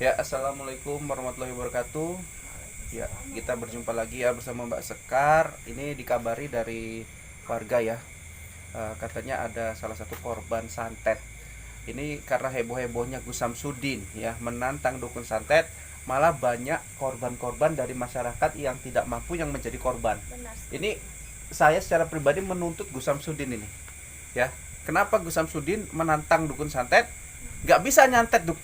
Ya, assalamualaikum warahmatullahi wabarakatuh. Ya, kita berjumpa lagi ya bersama Mbak Sekar. Ini dikabari dari warga ya. Katanya ada salah satu korban santet. Ini karena heboh-hebohnya Gus Samsudin ya menantang dukun santet, malah banyak korban-korban dari masyarakat yang tidak mampu yang menjadi korban. Benar. Ini saya secara pribadi menuntut Gus Samsudin ini. Ya, kenapa Gus Samsudin menantang dukun santet? Nggak bisa nyantet Gus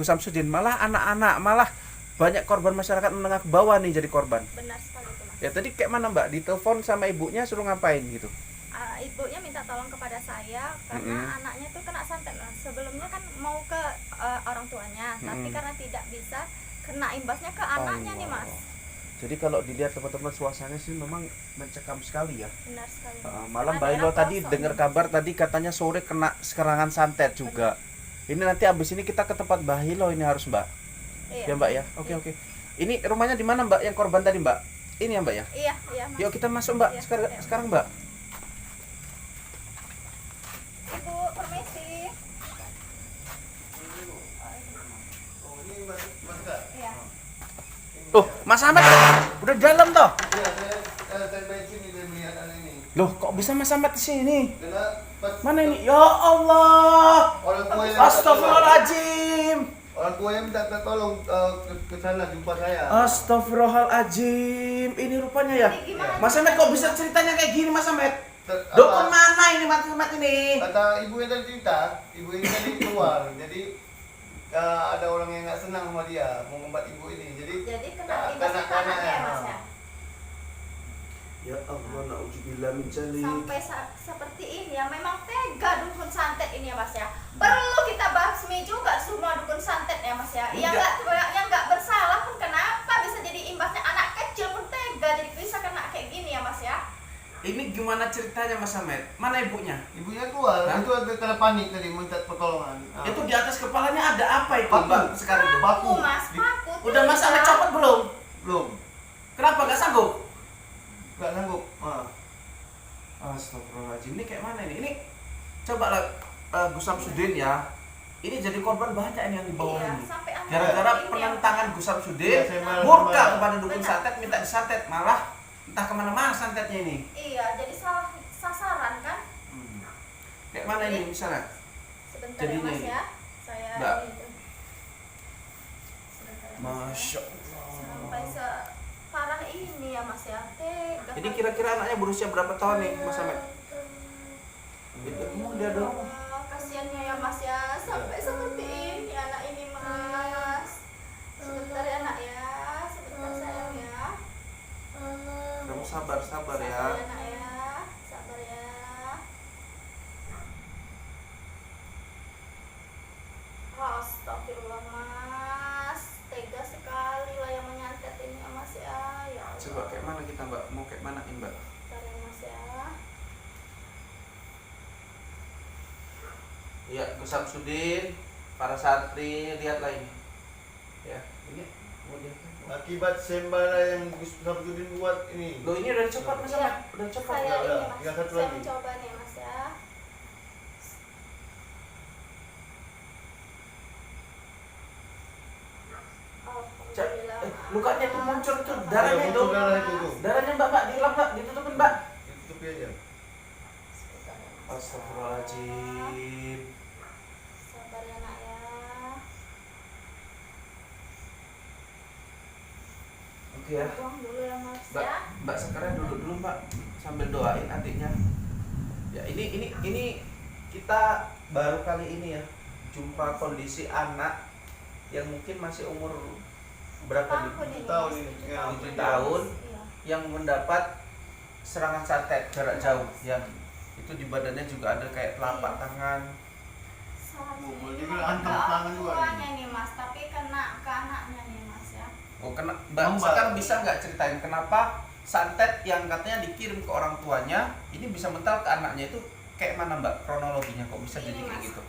Samsudin, malah anak-anak, malah banyak korban masyarakat menengah ke bawah nih jadi korban. Benar sekali itu, Mas. Ya tadi kayak mana Mbak, ditelepon sama ibunya suruh ngapain gitu? Ibunya minta tolong kepada saya karena anaknya tuh kena santet. Sebelumnya kan mau ke orang tuanya, tapi karena tidak bisa, kena imbasnya ke anaknya nih, Mas. Jadi kalau dilihat teman-teman suasananya sih memang mencekam sekali ya. Benar sekali. Malam Mbak Karena Ilo daerah tadi pelosok dengar nih. kabar tadi katanya sore kena serangan santet juga. Ini nanti abis ini kita ke tempat Mbak Hilo ini harus Mbak. Iya. Ya Mbak ya. Oke. Ini rumahnya di mana Mbak yang korban tadi Mbak? Ini ya Mbak ya. Iya, Mas. Yuk kita masuk Mbak. Iya, Sekarang Mbak. Ibu, permisi. Iya. Loh, Mas Ahmad udah dalam toh? Iya, saya baik sini dia melihat anak ini. Loh, kok bisa Mas Ahmad di sini? Karena pas Mana ini? Ya Allah. orang tua yang minta Astagfirullahaladzim. tolong, orang tua yang minta tolong ke sana jumpa saya. Astagfirullahaladzim. Ini rupanya ya. Ini gimana? Mas Ahmad kok bisa ceritanya kayak gini Mas Ahmad? Apa- Dukun mana ini Mas Ahmad ini? Kata ibu yang tadi cerita, ibu ini tadi keluar, jadi ada orang yang nggak senang sama dia mau ngumpat ibu ini, jadi Jadi kena imbasnya ke anaknya ya, Mas ya. Ya Allah, na'udzubillah min dzalik. Sampai seperti ini ya, memang tega dukun santet ini ya, Mas ya. Perlu kita basmi juga semua dukun santet ya, Mas ya. Yang nggak bersalah pun kenapa bisa jadi imbasnya, anak kecil pun tega jadi bisa kena kayak gini ya, Mas ya. Ini gimana ceritanya Mas Ahmad? Mana ibunya? ibunya keluar. Hah? Itu ada karena panik tadi minta pertolongan. Itu di atas kepalanya ada apa itu Paku. Mbak sekarang itu? Paku. Mas, paku. Udah Mas Ahmad copot belum? Belum, Kenapa nggak sanggup? nggak sanggup. Astagfirullahaladzim, ini kayak mana ini? Ini coba lah Gus Samsudin ya. Ini jadi korban banyak ini yang di bawah Iya, ini. sampai anak Gara-gara ini ya, penentangan Mas. Gus Samsudin, Iya, saya malah- murka malah- kepada dukun Benar. santet, minta disantet, malah entah kemana-mana santetnya ini. Iya, jadi salah sasaran kan. Kayak mana ini misalnya? Sebentar Jadinya ya, Mas ini. ya. Saya Mbak. ini tuh. Sebentar ya, Mas, ya. Masya Sampai Allah. separah ini ya, Mas ya. Tega. Ini kira-kira anaknya berusia berapa tahun nih Mas Ahmad? Itu dia dong. Kasiannya ya, Mas ya, sampai seperti ini anak ini, Mas. Sebentar ya, Nak ya. Sebentar sayang ya. Kamu sabar ya. Sabar ya, Nak ya. Sabar ya. Astagfirullah, Mas. Tega sekali lah yang menyantet ini ya, Mas ya. Ya Allah. Coba kayak mana kita Mbak? Mau kayak mana ini Mbak? Bentar ya, Mas ya. Iya, Gus Samsudin, para santri, lihatlah ini. Ya, ini mau dia. Akibat sembara yang Gus Samsudin buat ini. Loh ini udah copot Mas Iya. Ahmad? Udah copot. Saya udah, ini, Mas. tinggal satu Saya lagi. mencoba nih, Mas ya. Alhamdulillah. Lukanya tuh muncul tuh, Ada darahnya itu. muncul darah itu tuh. Darahnya Mbak, dilap Mbak, ditutupin Mbak. Ditutupi aja. Sebentar ya, Mas. Astagfirullahaladzim. Sabar ya, Nak ya. Oke ya. Buang dulu ya, Mas Mbak, ya. Mbak sekarang duduk dulu Mbak sambil doain adiknya. Ya ini kita baru kali ini ya jumpa kondisi anak yang mungkin masih umur berapa Tahun nih? ini, Tahun Mas. ini, ya. 7 tahun Iya. yang mendapat serangan santet jarak jauh ya. Itu di badannya juga ada kayak telapak tangan. Salah sih. Mau Ini juga bukan hantam ke tangan juga orangtuanya nih, Mas, tapi kena ke anaknya nih, Mas ya. Oh, Mbak Mbak. sekarang bisa nggak ceritain kenapa santet yang katanya dikirim ke orang tuanya ini bisa mental ke anaknya itu kayak mana Mbak kronologinya kok bisa Ini, jadi kayak Mas. gitu?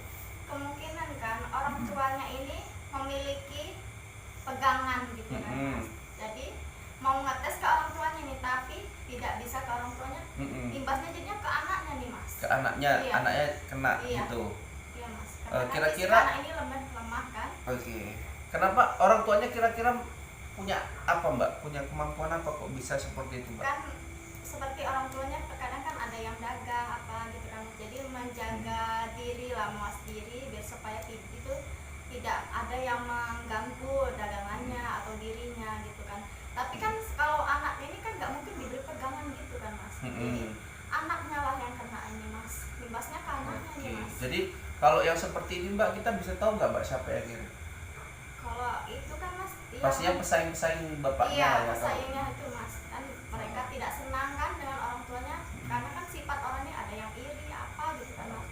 Kemungkinan kan orang tuanya ini memiliki pegangan gitu kan, Mm-mm. Mas. Jadi mau ngetes ke orang tuanya nih, tapi tidak bisa ke orang tuanya. Mm-mm. Imbasnya jadinya ke anaknya nih, Mas. Ke anaknya, Iya. anaknya kena Iya. gitu. Iya, Mas. Eh, Karena nanti si kira-kira- anak ini lemah kan. Oke. Kenapa orang tuanya kira-kira punya apa Mbak? Punya kemampuan apa kok bisa seperti itu Mbak? Kan seperti orang tuanya terkadang kan ada yang dagang apa gitu kan, jadi menjaga diri lah, mawas diri biar supaya itu tidak ada yang mengganggu dagangannya atau dirinya gitu kan. Tapi kan kalau anak ini kan nggak mungkin diberi pegangan gitu kan Mas, jadi anaknya lah yang kena ini Mas, imbasnya ke anaknya Oke. nih Mas. Jadi kalau yang seperti ini Mbak, kita bisa tahu nggak Mbak siapa yang ngirim? Kalau itu kan Mas, Pastinya pesaing-pesaing bapaknya iya, ya. Kalau- pesaingnya itu Mas, kan mereka tidak senang kan dengan orang tuanya, karena kan sifat orang ini ada yang iri apa gitu kan Mas,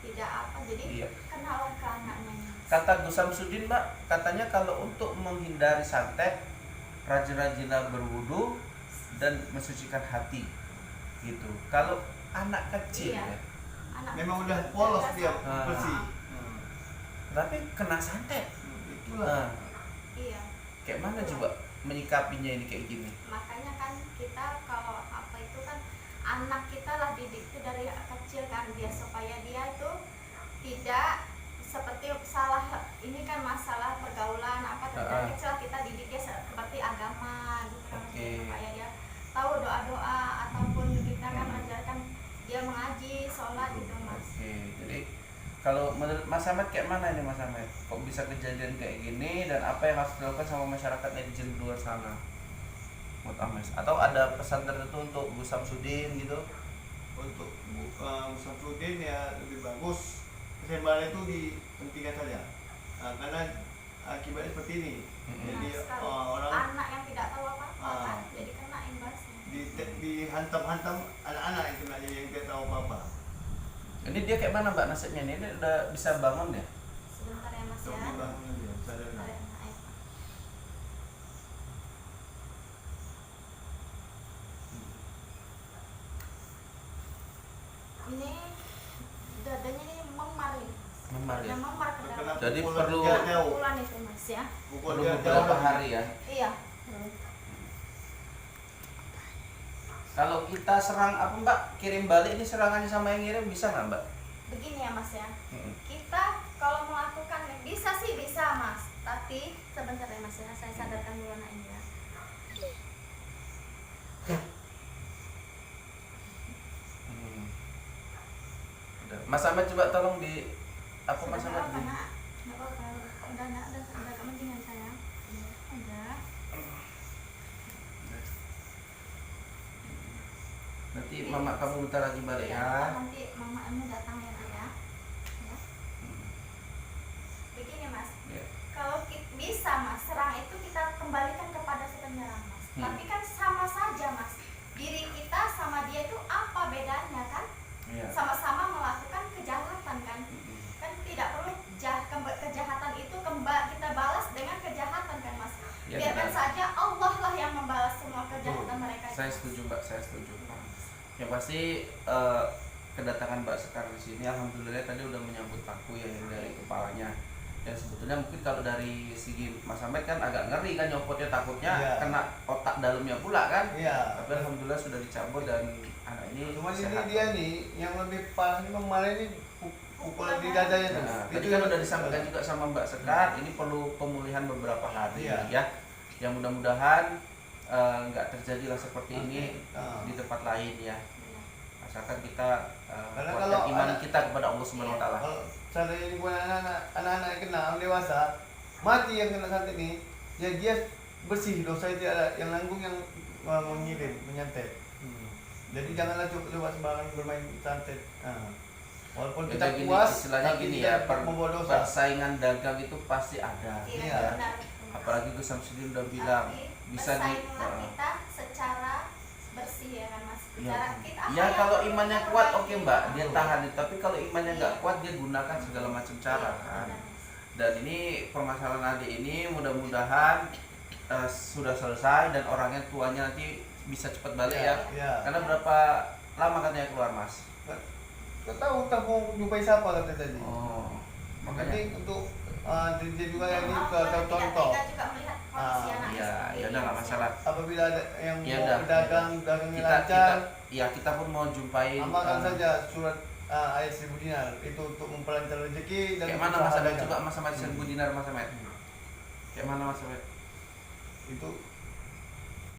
tidak apa, jadi Iya. kenalan ke anaknya nih, Mas. Kata Gus Samsudin Mbak, katanya kalau untuk menghindari santet, rajin-rajinlah berwudu dan mensucikan hati, gitu. Kalau anak kecil Iya. ya, Anak Memang kecil udah itu polos biasa. dia Ah. bersih. tapi kena santet. Itulah. Nah, Iya, kayak mana coba menyikapinya ini kayak gini? makanya kan kita kalau apa itu kan anak kita lah didik itu dari kecil kan, dia supaya dia itu tidak seperti salah ini kan masalah pergaulan apa dari kecil kita didik dia seperti agama gitu kan, Oke. supaya dia tahu doa-doa ataupun kita kan ajarkan dia mengaji sholat gitu Mas. Oke, jadi kalau menurut Mas Ahmad kayak mana ini Mas Ahmad? Kok bisa kejadian kayak gini dan apa yang harus dilakukan sama masyarakat netizen di luar sana? Menurut Ahmad? Atau ada pesan tertentu untuk Gus Samsudin gitu? Untuk Samsudin ya lebih bagus keseimbangan itu dihentikan saja. Karena akibatnya seperti ini. Jadi Nah, sekali. orang Anak yang tidak tahu apa-apa kan, jadi kena imbasnya. dihantam-hantam anak-anak itu aja yang tidak tahu apa-apa. Ini dia kayak mana Mbak nasibnya ini? Dia udah bisa bangun ya? Sebentar ya Mas Coba ya. dibangun aja, sadar. Sebentar ya, Nak, ya. Ini dadanya ini memar ini. Memar ya? Yang memar ke dalam. Jadi Pukul perlu- dia jauh. Pukulan itu Mas ya. Pukul Perlu dia beberapa jauh. hari ya. Iya. Kalau kita serang apa Mbak? Kirim balik ini serangannya sama yang ngirim bisa nggak Mbak? Begini ya Mas ya. Mm-mm. Kita kalau melakukan bisa sih bisa Mas. Tapi sebentar ya Mas ya. Saya sadarkan dulu anak ini ya. Hmm. Udah. Mas Ahmad coba tolong di apa Mas Sudah Ahmad? nggak apa-apa, Nak. Nggak apa-apa. Udah kepentingan saya. Udah. Nanti mama kamu bentar lagi balik Ya, ya. nanti mama kamu datang ya Nak ya. Ya. Begini Mas. Ya. Kalau bisa Mas, serang itu kita kembalikan kepada si penyerang Mas. Tapi kan sama saja Mas. Diri kita sama dia itu apa bedanya kan? Iya. Sama-sama melakukan kejahatan kan? Mm-mm. Kan tidak perlu kejahatan itu kita balas dengan kejahatan kan Mas? Ya, Biarkan benar. saja Allah lah yang membalas semua kejahatan mereka itu. Saya setuju Mbak, saya setuju. Yang pasti kedatangan Mbak Sekar di sini, alhamdulillah tadi udah menyambut aku yang dari kepalanya. Dan sebetulnya mungkin kalau dari segi Mas Ahmed kan agak ngeri kan nyopotnya, takutnya Iya. kena otak dalamnya pula kan. Iya. Tapi alhamdulillah sudah dicabut dan anak ini Cuma ini sehat. dia nih yang lebih parah ini kemarin ini pukulan di dadanya tuh. Nah, tadi Itu kan yang- udah disampaikan juga sama Mbak Sekar, ini perlu pemulihan beberapa hari Iya. ya. Yang mudah-mudahan nggak terjadi lah seperti ini Ah. di tempat lain ya. Iya. Asalkan kita Karena kuatkan kalau iman anak- kita kepada Allah Subhanahu wa taala. Kalau seandainya ini bukan anak-anak yang kena, orang dewasa mati yang kena santet ini, ya dia bersih, dosa itu ada yang nanggung yang mengirim, menyantet. Jadi janganlah coba sembarangan bermain santet. Walaupun kita Jadi gini, puas, istilahnya tapi gini kita ya, membawa dosa. persaingan dagang itu pasti ada. Iya, Iya. benar. Apalagi Gus Samsudin udah bilang Tapi bisa di bersainglah kita secara bersih ya kan Mas. Ya, Secara kita apa ya yang kalau perlu imannya kita kuat perbaiki. oke Mbak, dia tahan itu. Tapi kalau imannya nggak Iya. kuat dia gunakan segala macam cara Iya, kan. benar, Mas. Dan ini permasalahan adik ini mudah-mudahan sudah selesai dan orangnya tuanya nanti bisa cepat balik ya. Ya. Karena berapa lama katanya keluar Mas? Kita tahu tak mau jumpai siapa kata tadi. Oh, Makanya makanya. untuk dia juga yang ini Maaf, ke kalau tidak contoh. tega juga melihat kondisi anak Ya, seperti ya ini, udah nggak Mas, masalah. Apabila ada yang Ya mau udah. dagangnya Kita lancar, ya kita pun mau jumpain. amalkan saja surat ayat 1000 dinar itu untuk memperlancar rezeki dan Kayak mana Mas usaha Ahmed? dagang. Coba Mas Ahmed 1000 dinar Mas Ahmed. Kayak mana Mas Awet? Itu